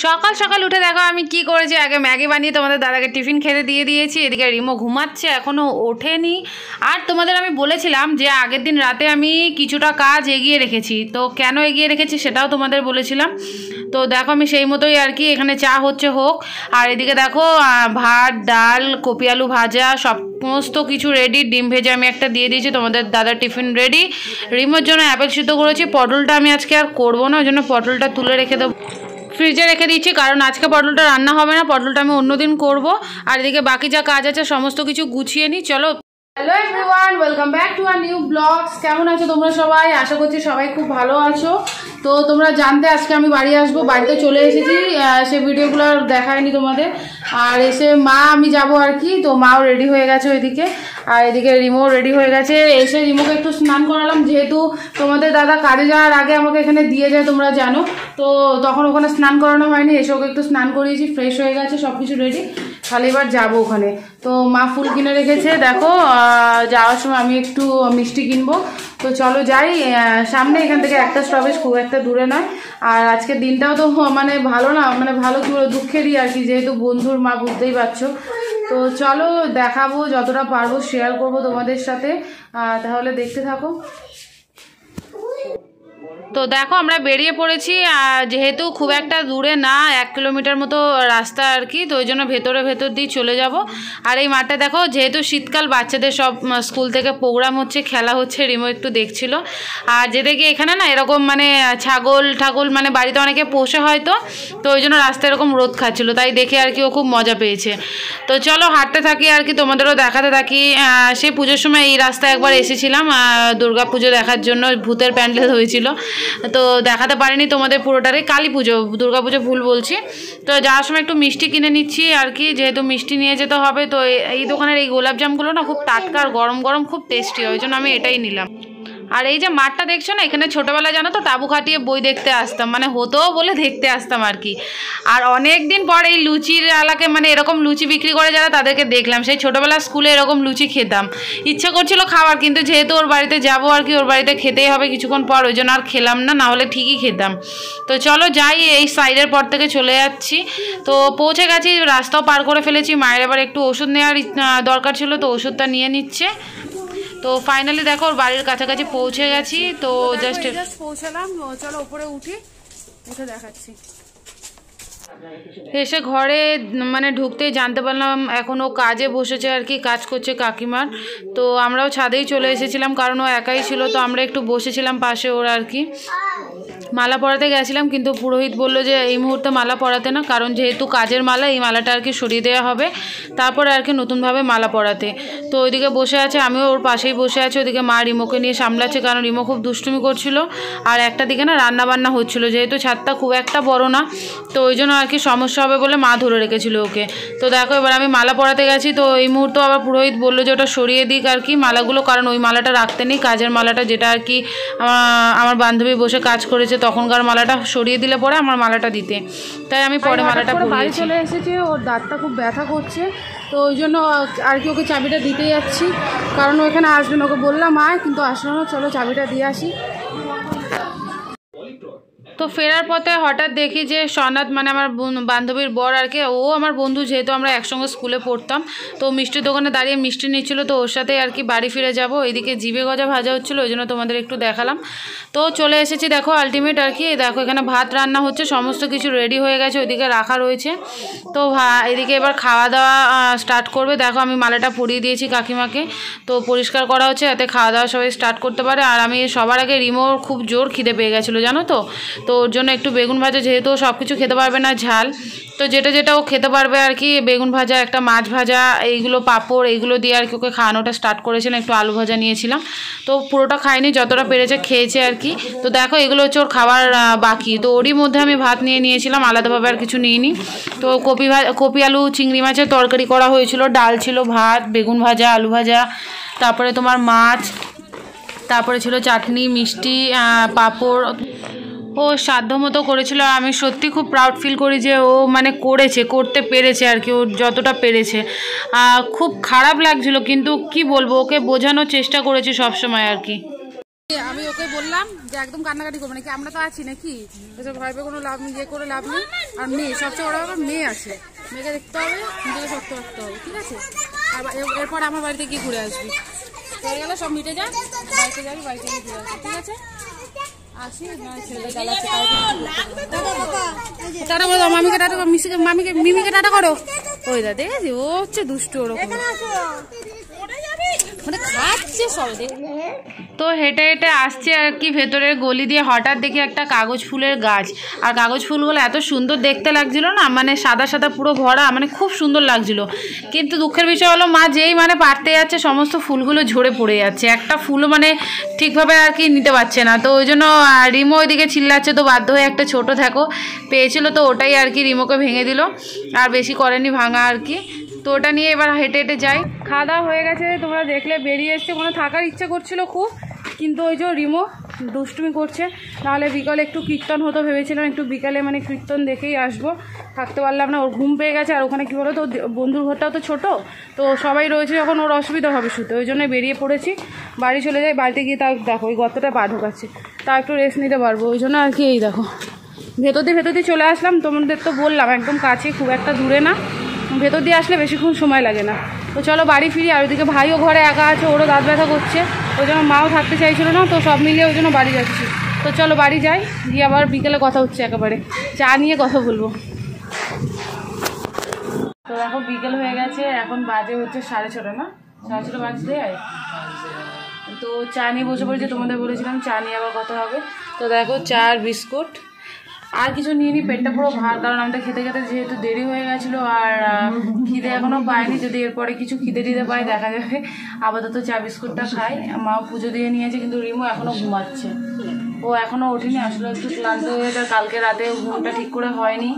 সকাল সকাল উঠে দেখো আমি কি করেছি, আগে ম্যাগি বানিয়ে তোমাদের দাদাকে টিফিন খেতে দিয়ে দিয়েছি। এদিকে রিমো ঘুমাচ্ছে, এখনও ওঠেনি। আর তোমাদের আমি বলেছিলাম যে আগের দিন রাতে আমি কিছুটা কাজ এগিয়ে রেখেছি, তো কেন এগিয়ে রেখেছি সেটাও তোমাদের বলেছিলাম। তো দেখো আমি সেই মতোই আর কি এখানে চা হচ্ছে হোক, আর এদিকে দেখো ভাত ডাল কপি আলু ভাজা সমস্ত কিছু রেডি। ডিম ভেজে আমি একটা দিয়ে দিয়েছি, তোমাদের দাদার টিফিন রেডি। রিমোর জন্য অ্যাপেল সিদ্ধ করেছি, পটলটা আমি আজকে আর করবো না, ওই জন্য পটলটা তুলে রেখে দেবো, ফ্রিজে রেখে দিচ্ছি, কারণ আজকে পটলটা রান্না হবে না, পটলটা আমি অন্যদিন করব। আর এদিকে বাকি যা কাজ আছে সমস্ত কিছু গুছিয়ে নিই। চলো। Hello everyone, welcome back to our new blogs. কেমন আছো তোমরা সবাই? আশা করছি সবাই খুব ভালো আছো। তো তোমরা জানতে আজকে আমি বাড়ি আসবো, বাড়িতে চলে এসেছি, সে ভিডিওগুলো দেখায়নি তোমাদের। আর এসে মা আমি যাব আর কি, তো মাও রেডি হয়ে গেছে ওইদিকে, আর এদিকে রিমো রেডি হয়ে গেছে। এসে রিমোকে একটু স্নান করালাম, যেহেতু তোমাদের দাদা কাজে যাওয়ার আগে আমাকে এখানে দিয়ে যায় তোমরা জানো, তো তখন ওখানে স্নান করানো হয়নি। এসে ওকে একটু স্নান করিয়েছি, ফ্রেশ হয়ে গেছে, সব কিছু রেডি, তাহলে এবার যাবো ওখানে। তো মা ফুল কিনে রেখেছে দেখো, যাওয়ার সময় আমি একটু মিষ্টি কিনবো। তো চলো যাই, সামনে এখান থেকে একটা স্টপেজ, খুব একটা দূরে নয়। আর আজকের দিনটাও তো মানে ভালো না, মানে ভালো কি বলো, দুঃখেরই আর কি, যেহেতু বন্ধুর মা, বুঝতেই পারছো। তো চলো দেখাবো, যতটা পারবো শেয়ার করবো তোমাদের সাথে, তাহলে দেখতে থাকো। তো দেখো আমরা বেরিয়ে পড়েছি, যেহেতু খুব একটা দূরে না, 1 কিলোমিটার মতো রাস্তা আর কি, তো ওই জন্য ভেতর দিয়ে চলে যাব। আর এই মাঠটা দেখো, যেহেতু শীতকাল, বাচ্চাদের সব স্কুল থেকে প্রোগ্রাম হচ্ছে, খেলা হচ্ছে, রিমো একটু দেখছিল। আর যেদিকে এখানে না এরকম মানে ছাগল মানে বাড়িতে অনেকে পোষে হয়তো, তো ওই জন্য রাস্তায় এরকম রোদ খাচ্ছিলো, তাই দেখে আর কি ও খুব মজা পেয়েছে। তো চলো হাঁটতে থাকি আর কি, তোমাদেরও দেখাতে থাকি। সেই পুজোর সময় এই রাস্তায় একবার এসেছিলাম দুর্গা পুজো দেখার জন্য, ভূতের প্যান্ডেল হয়েছিল, তো দেখাতে পারিনি তোমাদের পুরোটারে। কালী পুজো, দুর্গা পুজো ভুল বলছি। তো যাওয়ার সময় একটু মিষ্টি কিনে নিচ্ছি আর কি, যেহেতু মিষ্টি নিয়ে যেতে হবে। তো এই দোকানের এই গোলাপজামগুলো না খুব টাটকা আর গরম গরম, খুব টেস্টি, ওই জন্য আমি এটাই নিলাম। আর এই যে মাঠটা দেখছো না, এখানে ছোটোবেলায় জানো তো টাবু খাটিয়ে বই দেখতে আসতাম, মানে হতো বলে দেখতে আসতাম আর কি। আর অনেক দিন পর এই লুচির আলাকে, মানে এরকম লুচি বিক্রি করে যারা, তাদেরকে দেখলাম। সেই ছোটোবেলার স্কুলে এরকম লুচি খেতাম, ইচ্ছা করছিল খাওয়ার, কিন্তু যেহেতু ওর বাড়িতে যাবো আর কি, ওর বাড়িতে খেতেই হবে কিছুক্ষণ পর, ওই জন্য আর খেলাম না, হলে ঠিকই খেতাম। তো চলো যাই, এই সাইডের পর থেকে চলে যাচ্ছি। তো পৌঁছে গেছি, রাস্তাও পার করে ফেলেছি। মায়ের এবার একটু ওষুধ নেওয়ার দরকার ছিল, তো ওষুধটা নিয়ে নিচ্ছে। তো ফাইনালি দেখো ওর বাড়ির কাছাকাছি পৌঁছে গেছি। তো জাস্ট পৌঁছালাম, চলো উপরে উঠে দেখাচ্ছি। এসে ঘরে মানে ঢুকতেই জানতে পারলাম এখন ও কাজে বসেছে আর কি, কাজ করছে কাকিমার। তো আমরাও ছাদেই চলে এসেছিলাম, কারণ ও একাই ছিল, তো আমরা একটু বসেছিলাম পাশে ওর আর কি। মালা পরাতে গেছিলাম, কিন্তু পুরোহিত বললো যে এই মুহূর্তে মালা পরাতে না, কারণ যেহেতু কাজের মালা, এই মালাটা আর কি সরিয়ে দেওয়া হবে, তারপরে আর কি নতুনভাবে মালা পরাতে। তো ওইদিকে বসে আছে, আমিও ওর পাশেই বসে আছি। ওইদিকে মা রিমোকে নিয়ে সামলাচ্ছে, কারণ রিমো খুব দুষ্টুমি করছিল। আর একটা দিকে না রান্নাবান্না হচ্ছিল, যেহেতু ছাদটা খুব একটা বড় না, তো ওই জন্য আর কি সমস্যা হবে বলে মা ধরে রেখেছিল ওকে। তো দেখো এবার আমি মালা পরাতে গেছি, তো এই মুহূর্তে আবার পুরোহিত বললো যে ওটা সরিয়ে দিক আর কি মালাগুলো, কারণ ওই মালাটা রাখতে নেই, কাজের মালাটা, যেটা আর কি আমার বান্ধবী বসে কাজ করেছে তখনকার মালাটা সরিয়ে দিলে পরে আমার মালাটা দিতে, তাই আমি পরে মালাটা বাড়ি চলে এসেছি। ওর দাঁতটা খুব ব্যথা করছে, তো ওই জন্য আর কি ওকে চাবিটা দিতে যাচ্ছি, কারণ ও এখানে আসবে না, ওকে বললাম আয়, কিন্তু আসলো না। চলো চাবিটা দিয়ে আসি। তো ফেরার পথে হঠাৎ দেখি যে সনাত, মানে আমার বান্ধবীর বর আর কি, ও আমার বন্ধু, যেহেতু আমরা একসঙ্গে স্কুলে পড়তাম, তো মিষ্টির দোকানে দাঁড়িয়ে মিষ্টি নিচ্ছিল, তো ওর সাথে আর কি বাড়ি ফিরে যাব। এইদিকে জিভে গজা ভাজা হচ্ছিলো, ওই জন্য তোমাদের একটু দেখালাম। তো চলে এসেছি দেখো আলটিমেট আর কি, দেখো এখানে ভাত রান্না হচ্ছে, সমস্ত কিছু রেডি হয়ে গেছে, ওইদিকে রাখা রয়েছে। তো এদিকে এবার খাওয়া দাওয়া স্টার্ট করবে। দেখো আমি মালাটা পরিয়ে দিয়েছি কাকিমাকে, তো পরিষ্কার করা হচ্ছে যাতে খাওয়া দাওয়া সবাই স্টার্ট করতে পারে। আর আমি সবার আগে, রিমোর খুব জোর খিদে পেয়ে গেছিলো জানো তো, তো ওর জন্য একটু বেগুন ভাজা, যেহেতু সব কিছু খেতে পারবে না ঝাল, তো যেটা ও খেতে পারবে আর কি, বেগুন ভাজা, একটা মাছ ভাজা, এইগুলো পাঁপড়, এইগুলো দিয়ে আর কি ওকে খাওয়ানোটা স্টার্ট করেছিলাম। একটু আলু ভাজা নিয়েছিলাম, তো পুরোটা খাইনি, যতটা পেরেছে খেয়েছে আর কি। তো দেখো এগুলো হচ্ছে ওর খাবার বাকি, তো ওরই মধ্যে আমি ভাত নিয়ে নিয়েছিলাম, আলাদাভাবে আর কিছু নিইনি। তো কপি আলু চিংড়ি মাছের তরকারি করা হয়েছিল, ডাল ছিল, ভাত, বেগুন ভাজা, আলু ভাজা, তারপরে তোমার মাছ, তারপরে ছিল চাটনি, মিষ্টি, পাঁপড়। ও সাধ্য মতো করেছিল, আমি সত্যি খুব প্রাউড ফিল করি যে ও মানে করতে পেরেছে আর কি, ও যতটা পেরেছে। খুব খারাপ লাগছিল, কিন্তু কি বলবো, ওকে বোঝানোর চেষ্টা করেছি সবসময় আর কি। আমি ওকে বললাম যে একদম কান্নাকাটি করবো নাকি, আমরা তো আছি নাকি, ভয় পেয়ে কোনো লাভ ইয়ে করে লাভ নেই। আর মেয়ে সবচেয়ে বড় ব্যাপার, মেয়ে আছে, মেয়েকে দেখতে হবে, নিজেকে শক্ত রাখতে হবে, ঠিক আছে। আর এরপর আমার বাড়িতে গিয়ে ঘুরে আসবি, হয়ে গেলে সব মিটে যায়, বাড়িতে যাবি, বাড়িতে গিয়ে ঘুরে আসবি, ঠিক আছে। আসি ছেলেটা জ্বালাচ্ছে, টাটা করে দাও মামিকে, টাটা মামিকে, মিমিকে টাটা করো। ওই দা দেখেছি ও হচ্ছে দুষ্টু ওরকম, মানে খাচ্ছে সব। তো হেঁটে হেঁটে আসছে আর কি ভেতরের গলি দিয়ে, হঠাৎ দেখি একটা কাগজ ফুলের গাছ, আর কাগজ ফুলগুলো এত সুন্দর দেখতে লাগছিল না, মানে সাদা সাদা পুরো ভরা, মানে খুব সুন্দর লাগছিল। কিন্তু দুঃখের বিষয় হলো মা যেই মানে পারতে যাচ্ছে সমস্ত ফুলগুলো ঝরে পড়ে যাচ্ছে, একটা ফুলও মানে ঠিকভাবে আর কি নিতে পারছে না। তো ওই জন্য রিমো ওইদিকে চিল্লাচ্ছে, তো বাধ্য হয়ে একটা ছোট থাকো পেয়েছিল, তো ওটাই আর কি রিমোকে ভেঙে দিল, আর বেশি করেনি ভাঙা আর কি। তো ওটা নিয়ে এবার হেঁটে হেঁটে যাই। খাওয়া দাওয়া হয়ে গেছে, তোমরা দেখলে বেরিয়ে এসছে, কোনো থাকার ইচ্ছা করছিল খুব, কিন্তু ওই যে রিমো দুষ্টুমি করছে। নাহলে বিকালে একটু কীর্তন হতো ভেবেছিলাম, একটু বিকালে মানে কীর্তন দেখেই আসবো, থাকতে পারলাম না, ওর ঘুম পেয়ে গেছে। আর ওখানে কী বলো তো, বন্ধুর ঘরটাও তো ছোটো, তো সবাই রয়েছে যখন ওর অসুবিধা হবে শুতে, ওই জন্য বেরিয়ে পড়েছি। বাড়ি চলে যাই, বাড়িতে গিয়ে তাও দেখো ওই গর্তটা পা ঢোকাচ্ছে, তা একটু রেস্ট নিতে পারবো, ওই জন্য আর কি। এই দেখো ভেতর দিয়ে চলে আসলাম, তোমাদের তো বললাম একদম কাছে, খুব একটা দূরে না, ভেতর দিয়ে আসলে বেশিক্ষণ সময় লাগে না। তো চলো বাড়ি ফিরি। আর ওইদিকে ভাইও ঘরে একা আছে, ওরও দাঁত ব্যথা করছে, ওই জন্য মাও থাকতে চাইছিল না, তো সব মিলিয়ে ওই জন্য বাড়ি যাচ্ছি। তো চলো বাড়ি যাই, গিয়ে আবার বিকেলে কথা হচ্ছে, একেবারে চা নিয়ে কথা বলবো। তো দেখো বিকেল হয়ে গেছে, এখন বাজে হচ্ছে 6:30 না, 6:30 বাজতে। তো চা নিয়ে বসে পড়েছে, তোমাদের বলেছিলাম চা নিয়ে আবার কথা হবে। তো দেখো চা আর বিস্কুট, আর কিছু নিয়ে নি, পেটটা পুরো ভার, কারণ আমাদের খেতে খেতে যেহেতু দেরি হয়ে গেছিলো, আর খিদে এখনও পাইনি, যদি এরপরে কিছু খিদে টিদে পাই দেখা যাবে। আপাতত চা বিস্কুটটা খাই। মাও পুজো দিয়ে নিয়েছে, কিন্তু রিমো এখনও ঘুমাচ্ছে, ও এখনও ওঠেনি, আসলে একটু ক্লান্ত হয়ে যায়, কালকে রাতে ঘুমটা ঠিক করে হয়নি,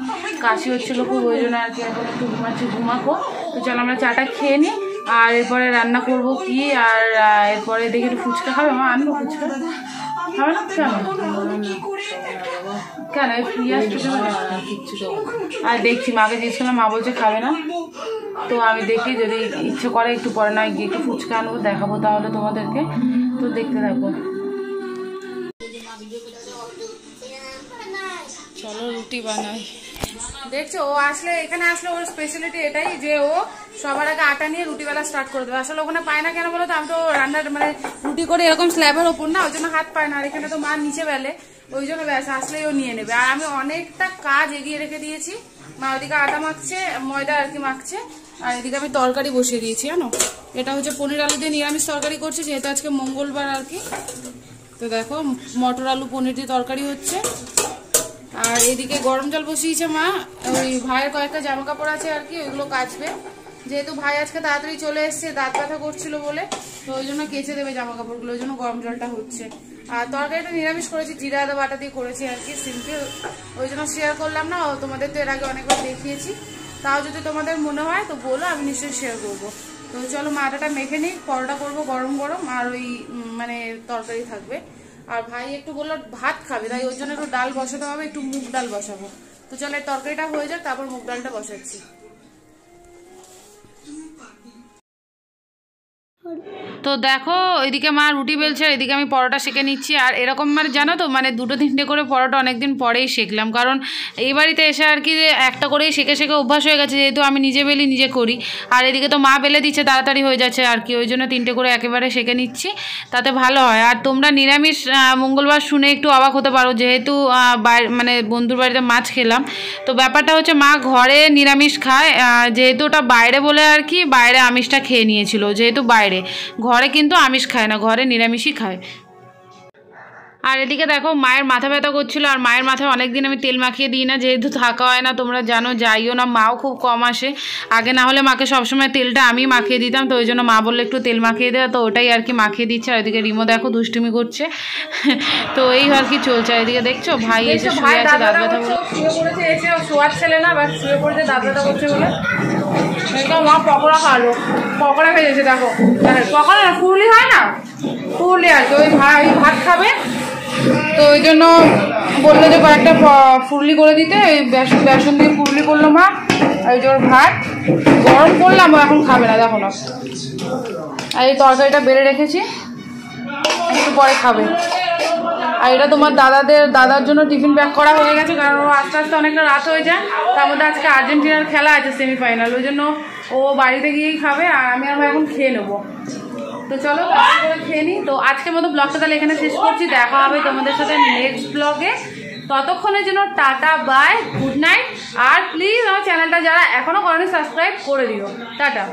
কাশি হচ্ছিলো খুব, ওই জন্য আর কি এখন একটু ঘুমাচ্ছে, ঘুমাকো। তো চলো আমরা চাটা খেয়ে নিই, আর এরপরে রান্না করবো কি, আর এরপরে দেখি একটু ফুচকা খাবে, মা আনবো ফুচকা খাবে না, কেন আর দেখছি, মাকে জিজ্ঞেস করলাম, মা বলছে খাবে না। তো আমি দেখি যদি ইচ্ছে করে একটু পরে নয় গিয়ে একটু ফুচকা আনবো, দেখাবো তাহলে তোমাদেরকে, তো দেখতে থাকবো। চলো রুটি বানাই। দেখছো ও আসলে, এখানে আসলে ওর স্পেশালিটি এটাই যে ও সবার আগে আটা নিয়ে রুটিবেলা স্টার্ট করে দেবে। আসলে ওখানে পায় না কেন বলো তো, আমি তো রান্নার মানে রুটি করে এরকম স্ল্যাবের ওপর না, ওই জন্য হাত পায় না, আর এখানে তো মা নিচে বেলে, ওই জন্য ব্যাস আসলেই ও নিয়ে নেবে। আর আমি অনেকটা কাজ এগিয়ে রেখে দিয়েছি, মা ওইদিকে আটা মাখছে, ময়দা আর কি মাখছে, আর এদিকে আমি তরকারি বসিয়ে দিয়েছি জানো। এটা হচ্ছে পনির আলু দিয়ে নিরামিষ তরকারি করছি, যেহেতু আজকে মঙ্গলবার আর কি। তো দেখো মটর আলু পনির দিয়ে তরকারি হচ্ছে, আর এদিকে গরম জল বসিয়েছে মা, ওই ভাইয়ের কয়েকটা জামা কাপড় আছে আর কি, ওইগুলো কাচবে, যেহেতু ভাই আজকে তাড়াতাড়ি চলে এসছে, দাঁত ব্যথা করছিল বলে, তো ওই জন্য কেচে দেবে জামা কাপড়গুলো, ওই জন্য গরম জলটা হচ্ছে। আর তরকারিটা নিরামিষ করেছি, জিরা আদা বাটা দিয়ে করেছি আর কি, সিম্পল, ওই জন্য শেয়ার করলাম না, তোমাদের তো এর আগে অনেকবার দেখিয়েছি, তাও যদি তোমাদের মনে হয় তো বলো, আমি নিশ্চয়ই শেয়ার করবো। তো চলো মা আটাটা মেখে নিই, পরোটা করবো গরম গরম, আর ওই মানে তরকারি থাকবে। আর ভাই একটু বললো ভাত খাবে, তাই ওই জন্য একটু ডাল বসাতে হবে, একটু মুগ ডাল বসাবো। তো চলো তরকারিটা হয়ে যাক, তারপর মুগ ডালটা বসাচ্ছি। তো দেখো ওইদিকে মা রুটি বেলছে, এদিকে আমি পরোটা সেঁকে নিচ্ছি। আর এরকম মানে জানো তো, মানে 2-3টে করে পরোটা অনেকদিন পরেই শিখলাম, কারণ এই বাড়িতে এসে আর কি একটা করেই শেখে অভ্যাস হয়ে গেছে, যেহেতু আমি নিজে বেলি নিজে করি। আর এদিকে তো মা বেলে দিচ্ছে, তাড়াতাড়ি হয়ে যাচ্ছে আর কি, ওই জন্য 3টে করে একেবারে সেঁকে নিচ্ছি, তাতে ভালো হয়। আর তোমরা নিরামিষ মঙ্গলবার শুনে একটু অবাক হতে পারো, যেহেতু মানে বন্ধুর বাড়িতে মাছ খেলাম, তো ব্যাপারটা হচ্ছে মা ঘরে নিরামিষ খায়, যেহেতু ওটা বাইরে বলে আর কি, বাইরে আমিষটা খেয়ে নিয়েছিল, যেহেতু বাইরে, ঘরে কিন্তু আমিষ খায় না, ঘরে নিরামিষই খায়। আর এদিকে দেখো মায়ের মাথা ব্যথা করছিল, আর মায়ের মাথায় অনেকদিন আমি তেল মাখিয়ে দিই না, যেহেতু থাকা হয় না, তোমরা জানো, যাইও না, মাও খুব কম আসে। আগে না হলে মাকে সবসময় তেলটা আমি মাখিয়ে দিতাম, তো ওই জন্য মা বললে একটু তেল মাখিয়ে দেওয়া, তো ওটাই আর কি মাখিয়ে দিচ্ছে। আর এদিকে রিমো দেখো দুষ্টুমি করছে, তো এই আর কি চলছে। এদিকে দেখছো ভাই এসে শুয়ে আছে, দাঁত ব্যথা বলে শুয়ে পড়েছে, এসে শোয়ার ছেলে না, বা শুয়ে পড়েছে দাঁত ব্যথা করছে বলে। মা পকোড়া খাওয়ালো, পকোড়া ভেজেছে, দেখো পকোড়া না ফুরলি হয় না, ফুরলি আর কি, ওই ভাত খাবে, তো ওই জন্য বললো যে কয়েকটা ফুরলি করে দিতে, ওই বেসন দিয়ে ফুরলি করলো মা, ওই যে ওর ভাত গরম করলাম, ও এখন খাবে না দেখো না। আর এই তরকারিটা বেড়ে রেখেছি, একটু পরে খাবে। আর এটা তোমার দাদার জন্য টিফিন প্যাক করা হয়ে গেছে, কারণ ও আস্তে আস্তে অনেকটা রাত হয়ে যায়। তার মধ্যে আজকে আর্জেন্টিনার খেলা আছে সেমিফাইনাল, ওই জন্য ও বাড়িতে গিয়েই খাবে আর আমি এখন খেয়ে নেবো। তো চলো খেয়ে নিই। তো আজকের মতো ব্লগটা তাহলে এখানে শেষ করছি, দেখা হবে তোমাদের সাথে নেক্সট ব্লগে। ততক্ষণের জন্য টাটা, বাই, গুড নাইট। আর প্লিজ আমার চ্যানেলটা যারা এখনও করেনি সাবস্ক্রাইব করে দিও। টাটা।